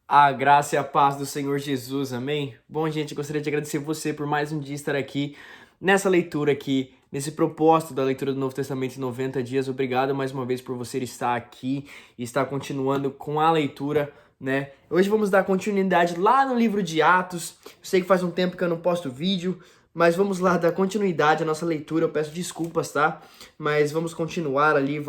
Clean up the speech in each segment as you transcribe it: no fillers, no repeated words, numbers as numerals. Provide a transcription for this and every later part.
A graça e a paz do Senhor Jesus, amém? Bom, gente, gostaria de agradecer você por mais um dia estar aqui nessa leitura aqui, nesse propósito da leitura do Novo Testamento em 90 dias. Obrigado mais uma vez por você estar aqui e estar continuando com a leitura, né? Hoje vamos dar continuidade lá no livro de Atos. Eu sei que faz um tempo que eu não posto vídeo, mas vamos lá dar continuidade à nossa leitura. Eu peço desculpas, tá? Mas vamos continuar ali,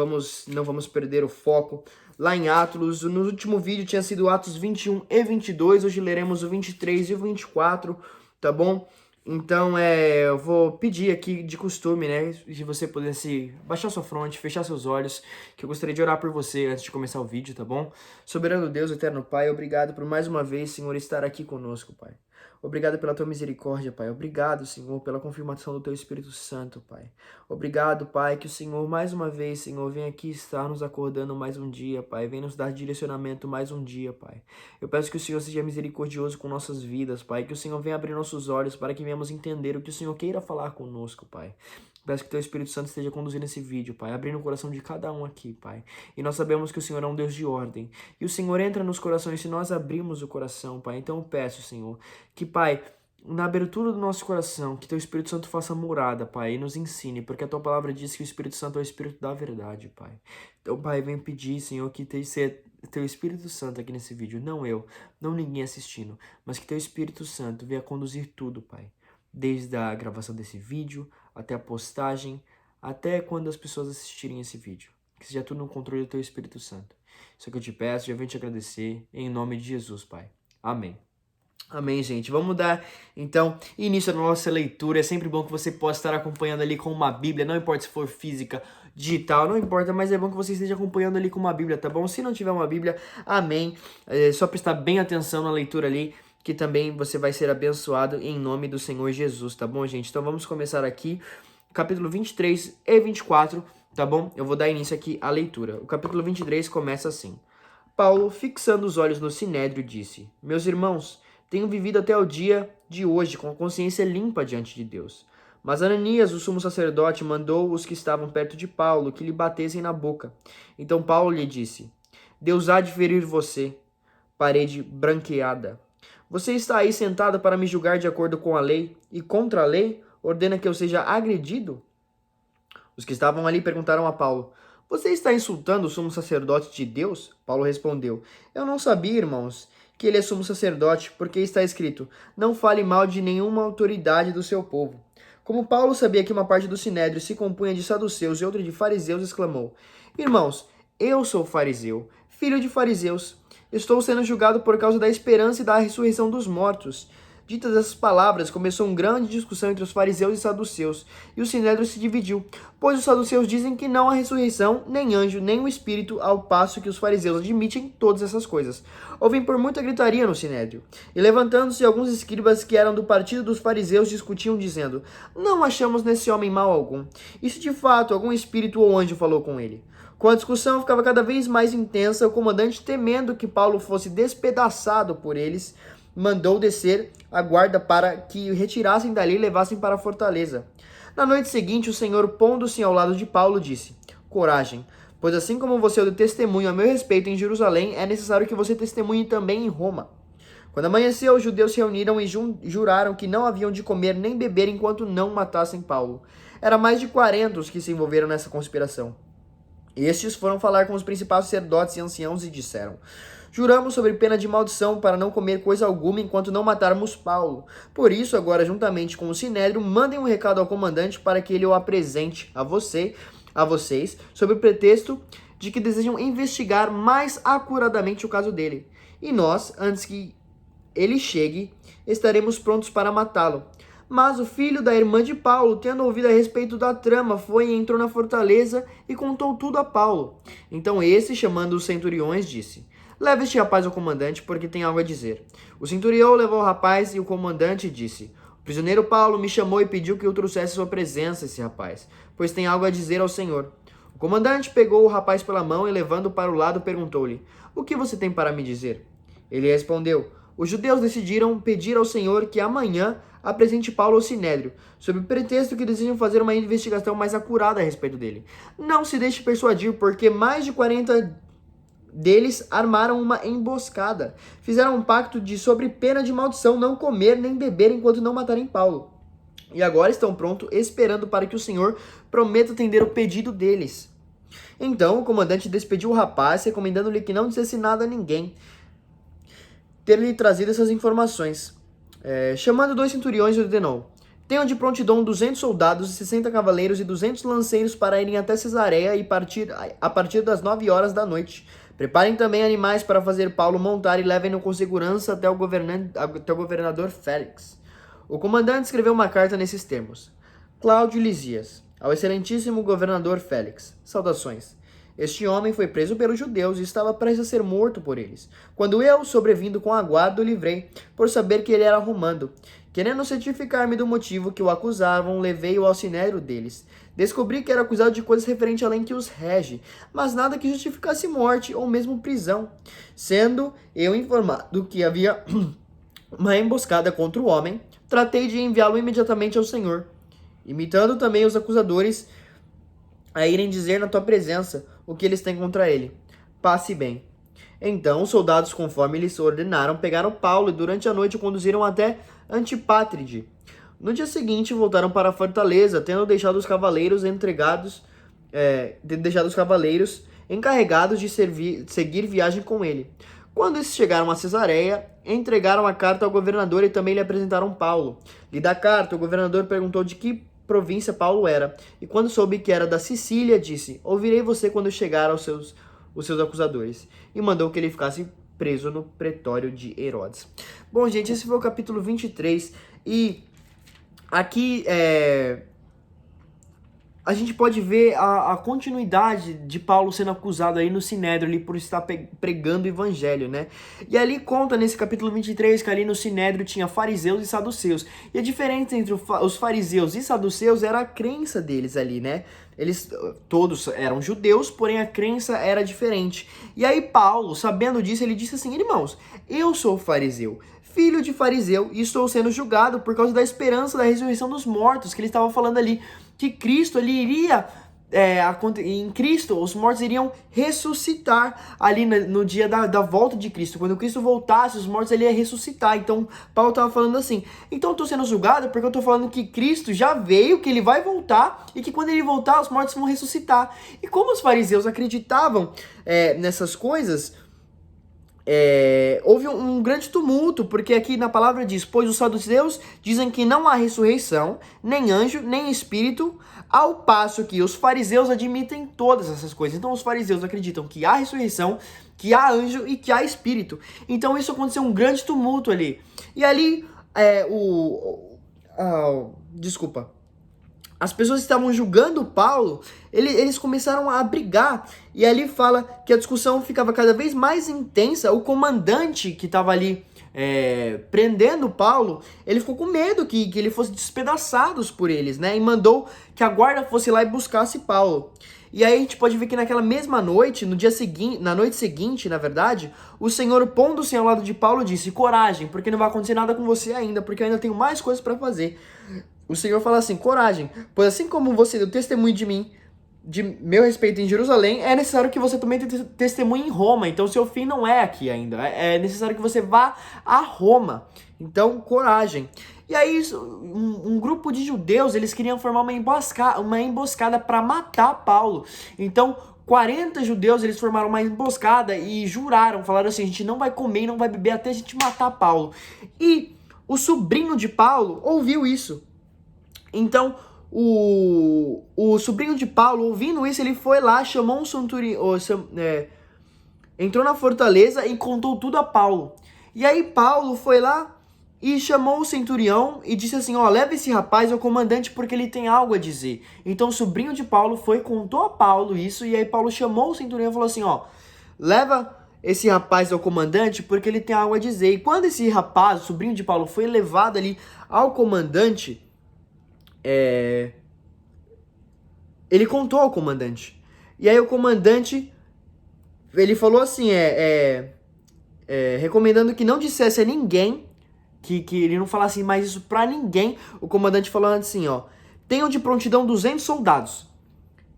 não vamos perder o foco. Lá em Atos, no último vídeo tinha sido Atos 21 e 22, hoje leremos o 23 e o 24, tá bom? Então, eu vou pedir aqui de costume, né, de você pudesse baixar sua fronte, fechar seus olhos, que eu gostaria de orar por você antes de começar o vídeo, tá bom? Soberano Deus, eterno Pai, obrigado por mais uma vez, Senhor, estar aqui conosco, Pai. Obrigado pela tua misericórdia, Pai. Obrigado, Senhor, pela confirmação do teu Espírito Santo, Pai. Obrigado, Pai, que o Senhor, mais uma vez, Senhor, vem aqui estar nos acordando mais um dia, Pai. Vem nos dar direcionamento mais um dia, Pai. Eu peço que o Senhor seja misericordioso com nossas vidas, Pai. Que o Senhor venha abrir nossos olhos para que venhamos entender o que o Senhor queira falar conosco, Pai. Peço que teu Espírito Santo esteja conduzindo esse vídeo, Pai, abrindo o coração de cada um aqui, Pai. E nós sabemos que o Senhor é um Deus de ordem. E o Senhor entra nos corações se nós abrimos o coração, Pai. Então eu peço, Senhor, que, Pai, na abertura do nosso coração, que teu Espírito Santo faça morada, Pai, e nos ensine, porque a tua palavra diz que o Espírito Santo é o Espírito da verdade, Pai. Então, Pai, vem pedir, Senhor, que teu Espírito Santo aqui nesse vídeo, não eu, não ninguém assistindo, mas que teu Espírito Santo venha conduzir tudo, Pai. Desde a gravação desse vídeo, até a postagem, até quando as pessoas assistirem esse vídeo. Que seja tudo no controle do teu Espírito Santo. Isso que eu te peço, já venho te agradecer, em nome de Jesus, Pai. Amém. Amém, gente. Vamos dar, então, início à nossa leitura. É sempre bom que você possa estar acompanhando ali com uma Bíblia, não importa se for física, digital, não importa, mas é bom que você esteja acompanhando ali com uma Bíblia, tá bom? Se não tiver uma Bíblia, amém. É só prestar bem atenção na leitura ali, que também você vai ser abençoado em nome do Senhor Jesus, tá bom, gente? Então vamos começar aqui, capítulo 23 e 24, tá bom? Eu vou dar início aqui à leitura. O capítulo 23 começa assim. Paulo, fixando os olhos no Sinédrio, disse: Meus irmãos, tenho vivido até o dia de hoje com a consciência limpa diante de Deus. Mas Ananias, o sumo sacerdote, mandou os que estavam perto de Paulo que lhe batessem na boca. Então Paulo lhe disse: Deus há de ferir você, parede branqueada. Você está aí sentado para me julgar de acordo com a lei, e contra a lei ordena que eu seja agredido? Os que estavam ali perguntaram a Paulo: Você está insultando o sumo sacerdote de Deus? Paulo respondeu: Eu não sabia, irmãos, que ele é sumo sacerdote, porque está escrito: Não fale mal de nenhuma autoridade do seu povo. Como Paulo sabia que uma parte do sinédrio se compunha de saduceus e outra de fariseus, exclamou: Irmãos, eu sou fariseu, filho de fariseus. Estou sendo julgado por causa da esperança e da ressurreição dos mortos. Ditas essas palavras, começou uma grande discussão entre os fariseus e saduceus, e o sinédrio se dividiu, pois os saduceus dizem que não há ressurreição, nem anjo, nem o espírito, ao passo que os fariseus admitem todas essas coisas. Houve por muita gritaria no sinédrio, e levantando-se alguns escribas que eram do partido dos fariseus discutiam, dizendo: Não achamos nesse homem mal algum, e se de fato algum espírito ou anjo falou com ele. Com a discussão ficava cada vez mais intensa, o comandante, temendo que Paulo fosse despedaçado por eles, mandou descer a guarda para que o retirassem dali e levassem para a fortaleza. Na noite seguinte, o Senhor, pondo-se ao lado de Paulo, disse: Coragem, pois assim como você deu testemunho a meu respeito em Jerusalém, é necessário que você testemunhe também em Roma. Quando amanheceu, os judeus se reuniram e juraram que não haviam de comer nem beber enquanto não matassem Paulo. Era mais de 40 os que se envolveram nessa conspiração. Estes foram falar com os principais sacerdotes e anciãos e disseram: Juramos sobre pena de maldição para não comer coisa alguma enquanto não matarmos Paulo. Por isso, agora, juntamente com o sinédrio, mandem um recado ao comandante para que ele o apresente a vocês, sob o pretexto de que desejam investigar mais acuradamente o caso dele. E nós, antes que ele chegue, estaremos prontos para matá-lo. Mas o filho da irmã de Paulo, tendo ouvido a respeito da trama, foi e entrou na fortaleza e contou tudo a Paulo. Então esse, chamando os centuriões, disse: Leve este rapaz ao comandante, porque tem algo a dizer. O centurião levou o rapaz e o comandante disse: O prisioneiro Paulo me chamou e pediu que eu trouxesse sua presença esse rapaz, pois tem algo a dizer ao Senhor. O comandante pegou o rapaz pela mão e, levando-o para o lado, perguntou-lhe: O que você tem para me dizer? Ele respondeu: Os judeus decidiram pedir ao Senhor que amanhã apresente Paulo ao sinédrio, sob o pretexto que desejam fazer uma investigação mais acurada a respeito dele. Não se deixe persuadir, porque mais de 40 deles armaram uma emboscada. Fizeram um pacto de, sob pena de maldição, não comer nem beber enquanto não matarem Paulo. E agora estão prontos, esperando para que o Senhor prometa atender o pedido deles. Então o comandante despediu o rapaz, recomendando-lhe que não dissesse nada a ninguém ter-lhe trazido essas informações. Chamando 2 centuriões, ordenou: tenham de prontidão 200 soldados, 60 cavaleiros e 200 lanceiros para irem até Cesareia a partir das 9 horas da noite. Preparem também animais para fazer Paulo montar e levem-no com segurança até o governador Félix. O comandante escreveu uma carta nesses termos: Cláudio Lisias, ao excelentíssimo governador Félix, saudações. Este homem foi preso pelos judeus e estava prestes a ser morto por eles, quando eu, sobrevindo com a guarda, o livrei, por saber que ele era romano. Querendo certificar-me do motivo que o acusavam, levei-o ao sinédrio deles. Descobri que era acusado de coisas referentes à lei que os rege, mas nada que justificasse morte ou mesmo prisão. Sendo eu informado que havia uma emboscada contra o homem, tratei de enviá-lo imediatamente ao Senhor, imitando também os acusadores a irem dizer na tua presença o que eles têm contra ele. Passe bem. Então os soldados, conforme eles ordenaram, pegaram Paulo e durante a noite o conduziram até Antipátride. No dia seguinte voltaram para a fortaleza, tendo deixado os cavaleiros encarregados de seguir viagem com ele. Quando esses chegaram a Cesareia, entregaram a carta ao governador e também lhe apresentaram Paulo. Lida a carta, o governador perguntou de que província Paulo era, e quando soube que era da Sicília, disse: ouvirei você quando chegar os seus acusadores, e mandou que ele ficasse preso no pretório de Herodes. Bom, gente, esse foi o capítulo 23, e aqui a gente pode ver a continuidade de Paulo sendo acusado aí no Sinédrio ali por estar pregando o evangelho, né? E ali conta nesse capítulo 23 que ali no Sinédrio tinha fariseus e saduceus. E a diferença entre os fariseus e saduceus era a crença deles ali, né? Eles todos eram judeus, porém a crença era diferente. E aí Paulo, sabendo disso, ele disse assim: irmãos, eu sou fariseu, filho de fariseu, e estou sendo julgado por causa da esperança da ressurreição dos mortos, que ele estava falando ali, que Cristo ele iria, em Cristo os mortos iriam ressuscitar ali no dia da volta de Cristo. Quando Cristo voltasse, os mortos ele ia ressuscitar. Então Paulo estava falando assim: então eu estou sendo julgado porque eu estou falando que Cristo já veio, que ele vai voltar e que quando ele voltar os mortos vão ressuscitar. E como os fariseus acreditavam nessas coisas, houve um grande tumulto, porque aqui na palavra diz: pois os saduceus dizem que não há ressurreição, nem anjo, nem espírito, ao passo que os fariseus admitem todas essas coisas. Então os fariseus acreditam que há ressurreição, que há anjo e que há espírito. Então isso aconteceu um grande tumulto ali. E ali as pessoas que estavam julgando Paulo, eles começaram a brigar. E ali fala que a discussão ficava cada vez mais intensa. O comandante que estava ali prendendo Paulo, ele ficou com medo que ele fosse despedaçado por eles, né? E mandou que a guarda fosse lá e buscasse Paulo. E aí a gente pode ver que naquela mesma noite, na noite seguinte, na verdade, o Senhor, pondo-se ao lado de Paulo, disse: coragem, porque não vai acontecer nada com você ainda, porque eu ainda tenho mais coisas para fazer. O Senhor fala assim: coragem, pois assim como você deu testemunho de mim, de meu respeito em Jerusalém, é necessário que você também dê testemunho em Roma. Então seu fim não é aqui ainda, é necessário que você vá a Roma. Então, coragem. E aí um grupo de judeus, eles queriam formar uma emboscada para matar Paulo. Então 40 judeus, eles formaram uma emboscada e juraram, falaram assim: a gente não vai comer e não vai beber até a gente matar Paulo. E o sobrinho de Paulo ouviu isso. Então, o sobrinho de Paulo, ouvindo isso, ele foi lá, chamou um centurião, entrou na fortaleza e contou tudo a Paulo. E aí Paulo foi lá e chamou o centurião e disse assim: leva esse rapaz ao comandante porque ele tem algo a dizer. Então o sobrinho de Paulo foi, contou a Paulo isso, e aí Paulo chamou o centurião e falou assim: leva esse rapaz ao comandante porque ele tem algo a dizer. E quando esse rapaz, o sobrinho de Paulo, foi levado ali ao comandante, ele contou ao comandante. E aí o comandante, ele falou assim, recomendando que não dissesse a ninguém, que ele não falasse mais isso pra ninguém. O comandante falou assim: tenham de prontidão 200 soldados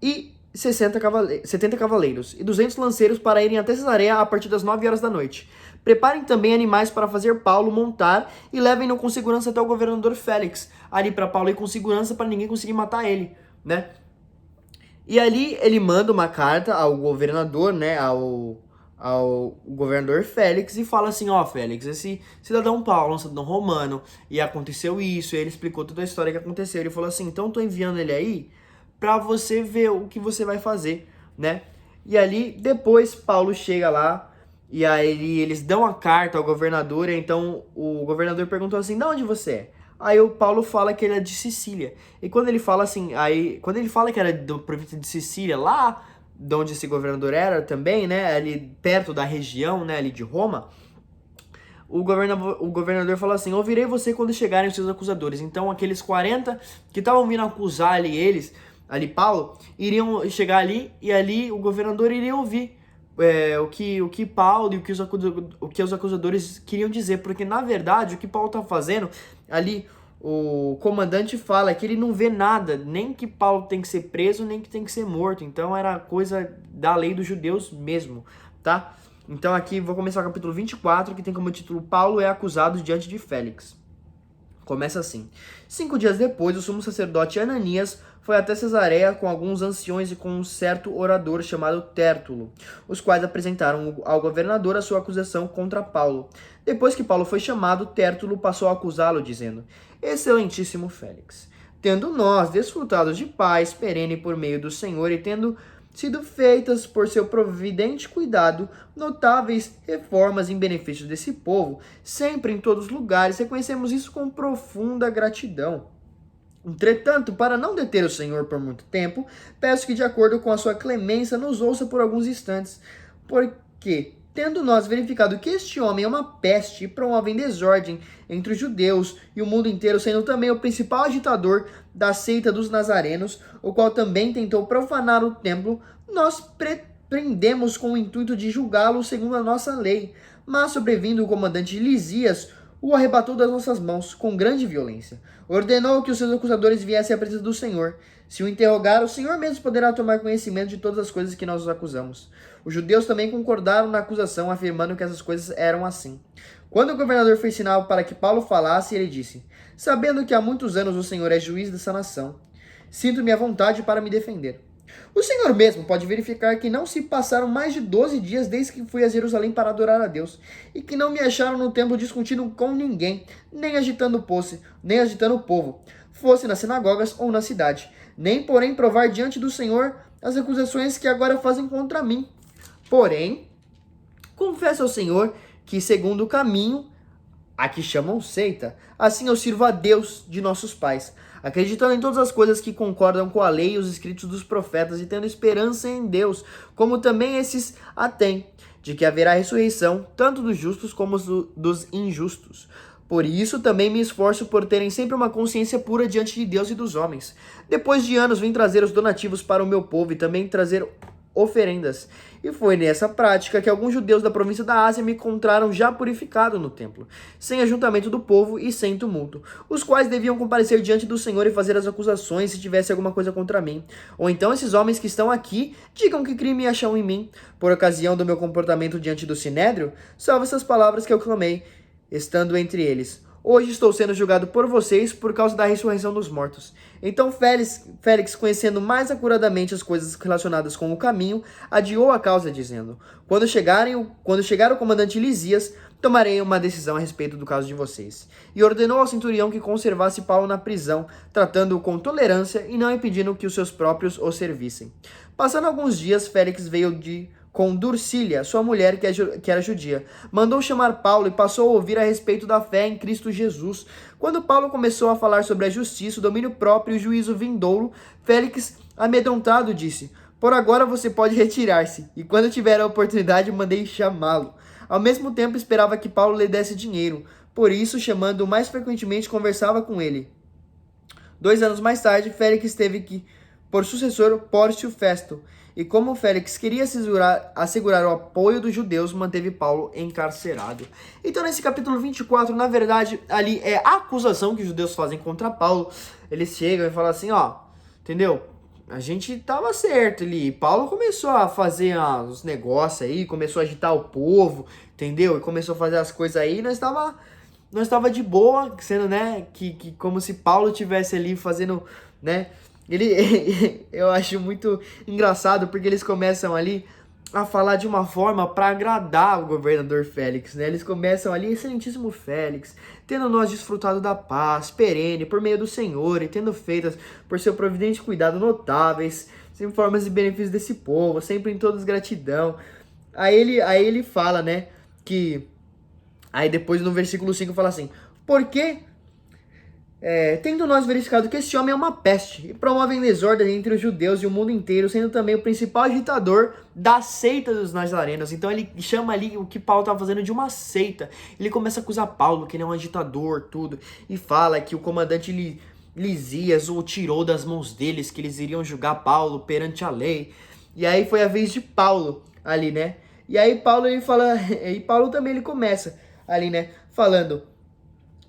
e 70 cavaleiros e 200 lanceiros para irem até Cesareia a partir das 9 horas da noite. Preparem também animais para fazer Paulo montar e levem-no com segurança até o governador Félix, ali para Paulo ir com segurança para ninguém conseguir matar ele, né? E ali ele manda uma carta ao governador, né, ao governador Félix e fala assim, ó, Félix, esse cidadão Paulo, um cidadão romano, e aconteceu isso, e ele explicou toda a história que aconteceu. Ele falou assim, então tô enviando ele aí pra você ver o que você vai fazer, né? E ali, depois, Paulo chega lá, e aí eles dão a carta ao governador, e então o governador perguntou assim, de onde você é? Aí o Paulo fala que ele é de Sicília. E quando ele fala assim, quando ele fala que era do província de Sicília, lá de onde esse governador era também, né, ali perto da região, né, ali de Roma, o governador fala assim, ouvirei você quando chegarem os seus acusadores. Então aqueles 40 que estavam vindo acusar ali Paulo, iriam chegar ali, e ali o governador iria ouvir o que Paulo e o que os acusadores queriam dizer, porque na verdade o que Paulo está fazendo ali, o comandante fala que ele não vê nada, nem que Paulo tem que ser preso, nem que tem que ser morto, então era coisa da lei dos judeus mesmo, tá? Então aqui vou começar o capítulo 24, que tem como título Paulo é acusado diante de Félix. Começa assim. 5 dias depois, o sumo sacerdote Ananias foi até Cesareia com alguns anciões e com um certo orador chamado Tértulo, os quais apresentaram ao governador a sua acusação contra Paulo. Depois que Paulo foi chamado, Tértulo passou a acusá-lo, dizendo, Excelentíssimo Félix, tendo nós desfrutado de paz perene por meio do Senhor e tendo sido feitas por seu providente cuidado notáveis reformas em benefício desse povo, sempre em todos os lugares reconhecemos isso com profunda gratidão. Entretanto, para não deter o Senhor por muito tempo, peço que, de acordo com a sua clemência, nos ouça por alguns instantes, porque, tendo nós verificado que este homem é uma peste e promove desordem entre os judeus e o mundo inteiro, sendo também o principal agitador da seita dos nazarenos, o qual também tentou profanar o templo, nós prendemos com o intuito de julgá-lo segundo a nossa lei. Mas, sobrevindo o comandante Lisias, o arrebatou das nossas mãos com grande violência. Ordenou que os seus acusadores viessem à presença do Senhor. Se o interrogar, o Senhor mesmo poderá tomar conhecimento de todas as coisas que nós os acusamos. Os judeus também concordaram na acusação, afirmando que essas coisas eram assim. Quando o governador fez sinal para que Paulo falasse, ele disse, sabendo que há muitos anos o Senhor é juiz dessa nação, sinto-me à vontade para me defender. O Senhor mesmo pode verificar que não se passaram mais de 12 dias desde que fui a Jerusalém para adorar a Deus, e que não me acharam no templo discutindo com ninguém, nem agitando o povo, fosse nas sinagogas ou na cidade, nem porém provar diante do Senhor as acusações que agora fazem contra mim. Porém, confesso ao Senhor que, segundo o caminho a que chamam seita, assim eu sirvo a Deus de nossos pais, acreditando em todas as coisas que concordam com a lei e os escritos dos profetas e tendo esperança em Deus, como também esses a têm, de que haverá ressurreição, tanto dos justos como dos injustos. Por isso também me esforço por terem sempre uma consciência pura diante de Deus e dos homens. Depois de anos vim trazer os donativos para o meu povo e também trazer oferendas. E foi nessa prática que alguns judeus da província da Ásia me encontraram já purificado no templo, sem ajuntamento do povo e sem tumulto, os quais deviam comparecer diante do Senhor e fazer as acusações se tivesse alguma coisa contra mim. Ou então esses homens que estão aqui digam que crime acham em mim, por ocasião do meu comportamento diante do Sinédrio, salvo essas palavras que eu clamei, estando entre eles. Hoje estou sendo julgado por vocês por causa da ressurreição dos mortos. Então Félix, conhecendo mais acuradamente as coisas relacionadas com o caminho, adiou a causa, dizendo, quando chegar o comandante Lisias, tomarei uma decisão a respeito do caso de vocês. E ordenou ao centurião que conservasse Paulo na prisão, tratando-o com tolerância e não impedindo que os seus próprios o servissem. Passando alguns dias, Félix veio com Dursília, sua mulher, que era judia. Mandou chamar Paulo e passou a ouvir a respeito da fé em Cristo Jesus. Quando Paulo começou a falar sobre a justiça, o domínio próprio e o juízo vindouro, Félix, amedrontado, disse, por agora você pode retirar-se, e quando tiver a oportunidade, mandei chamá-lo. Ao mesmo tempo, esperava que Paulo lhe desse dinheiro. Por isso, chamando-o mais frequentemente, conversava com ele. 2 anos mais tarde, Félix teve por sucessor Pórcio Festo, e como Félix queria assegurar o apoio dos judeus, manteve Paulo encarcerado. Então nesse capítulo 24, na verdade, ali é a acusação que os judeus fazem contra Paulo. Eles chegam e falam assim, ó, entendeu? a gente tava certo ali. Paulo começou a fazer os negócios aí, começou a agitar o povo, entendeu? E começou a fazer as coisas aí, nós tava de boa, sendo, né, que como se Paulo tivesse ali fazendo, né? Eu acho muito engraçado porque eles começam ali a falar de uma forma para agradar o governador Félix, né? Eles começam ali, excelentíssimo Félix, tendo nós desfrutado da paz perene por meio do Senhor e tendo feitas por seu providente cuidado notáveis, sem formas e benefícios desse povo, sempre em todos gratidão. Aí ele fala, né, que aí depois no versículo 5 fala assim: porque tendo nós verificado que esse homem é uma peste e promove desordem entre os judeus e o mundo inteiro, sendo também o principal agitador da seita dos nazarenos. Então ele chama ali o que Paulo estava fazendo de uma seita. Ele começa a acusar Paulo, que ele é um agitador, tudo, e fala que o comandante Lisias o tirou das mãos deles, que eles iriam julgar Paulo perante a lei. E aí foi a vez de Paulo ali, né? E aí Paulo ele fala, e Paulo também ele começa ali, né, falando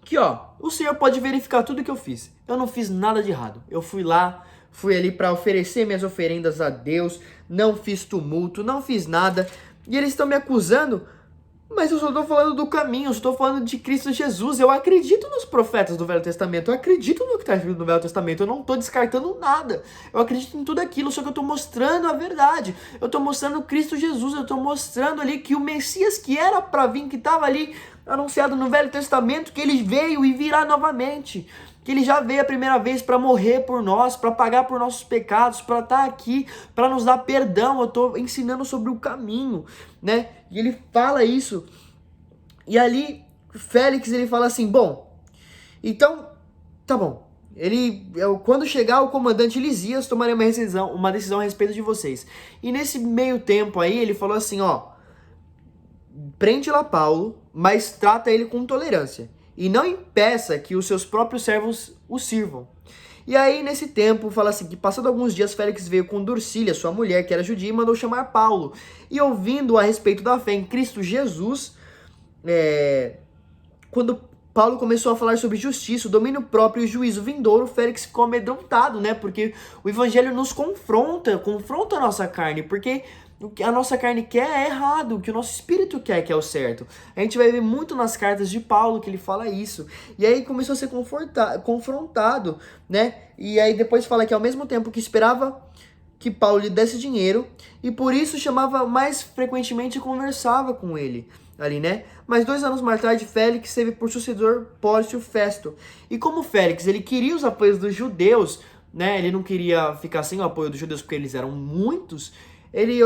que, ó, o Senhor pode verificar tudo que eu fiz. Eu não fiz nada de errado. Eu fui lá, fui ali para oferecer minhas oferendas a Deus, não fiz tumulto, não fiz nada. E eles estão me acusando, mas eu só estou falando do caminho, eu estou falando de Cristo Jesus. Eu acredito nos profetas do Velho Testamento, eu acredito no que está escrito no Velho Testamento, eu não estou descartando nada. Eu acredito em tudo aquilo, só que eu estou mostrando a verdade. Eu estou mostrando Cristo Jesus, eu estou mostrando ali que o Messias que era para vir, que estava ali anunciado no Velho Testamento, que ele veio e virá novamente, que ele já veio a primeira vez para morrer por nós, para pagar por nossos pecados, para estar aqui, para nos dar perdão. Eu estou ensinando sobre o caminho, né? E ele fala isso. E ali Félix ele fala assim: bom, então tá bom. Quando chegar o comandante Lisias, tomarei uma decisão a respeito de vocês. E nesse meio tempo aí ele falou assim: ó, prende lá Paulo, mas trata ele com tolerância, e não impeça que os seus próprios servos o sirvam. E aí, nesse tempo, fala assim, que passado alguns dias, Félix veio com Drusília, sua mulher, que era judia, e mandou chamar Paulo. E ouvindo a respeito da fé em Cristo Jesus, quando Paulo começou a falar sobre justiça, o domínio próprio e o juízo vindouro, Félix ficou amedrontado, né? Porque o evangelho nos confronta a nossa carne, porque o que a nossa carne quer é errado, o que o nosso espírito quer que é o certo. A gente vai ver muito nas cartas de Paulo que ele fala isso. E aí começou a ser confrontado, né? E aí depois fala que ao mesmo tempo que esperava que Paulo lhe desse dinheiro, e por isso chamava mais frequentemente e conversava com ele ali, né? Mas 2 anos mais tarde, Félix teve por sucessor Pórcio Festo. E como Félix, ele queria os apoios dos judeus, né? Ele não queria ficar sem o apoio dos judeus porque eles eram muitos. Ele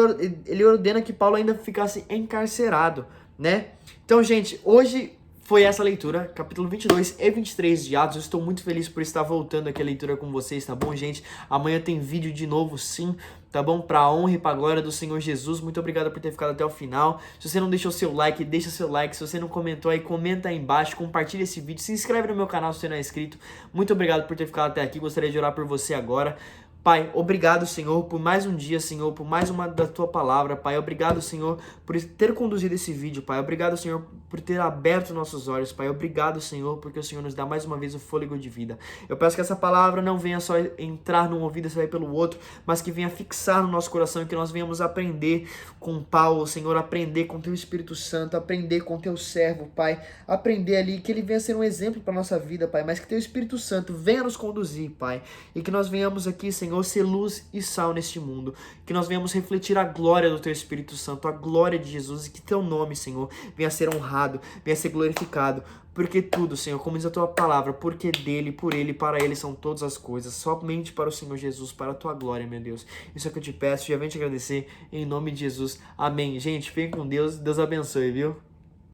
ordena que Paulo ainda ficasse encarcerado, né? Então, gente, hoje foi essa leitura, capítulo 22 e 23 de Atos. Eu estou muito feliz por estar voltando aqui a leitura com vocês, tá bom, gente? Amanhã tem vídeo de novo, sim, tá bom? Para a honra e para a glória do Senhor Jesus. Muito obrigado por ter ficado até o final. Se você não deixou seu like, deixa seu like. Se você não comentou aí, comenta aí embaixo, compartilha esse vídeo, se inscreve no meu canal se você não é inscrito. Muito obrigado por ter ficado até aqui. Gostaria de orar por você agora. Pai, obrigado, Senhor, por mais um dia, Senhor, por mais uma da Tua palavra, Pai. Obrigado, Senhor, por ter conduzido esse vídeo, Pai. Obrigado, Senhor, por ter aberto nossos olhos, Pai. Obrigado, Senhor, porque o Senhor nos dá mais uma vez o fôlego de vida. Eu peço que essa palavra não venha só entrar num ouvido e sair pelo outro, mas que venha fixar no nosso coração e que nós venhamos aprender com Paulo, Senhor, aprender com Teu Espírito Santo, aprender com Teu servo, Pai. Aprender ali, que ele venha ser um exemplo para nossa vida, Pai, mas que Teu Espírito Santo venha nos conduzir, Pai. E que nós venhamos aqui, Senhor, ser luz e sal neste mundo, que nós venhamos refletir a glória do Teu Espírito Santo, a glória de Jesus, e que Teu nome, Senhor, venha ser honrado, venha ser glorificado, porque tudo, Senhor, como diz a Tua palavra, porque dele, por ele, para ele são todas as coisas, somente para o Senhor Jesus, para a Tua glória, meu Deus. Isso é o que eu te peço, já venho te agradecer, em nome de Jesus, amém. Gente, fiquem com Deus, Deus abençoe, viu?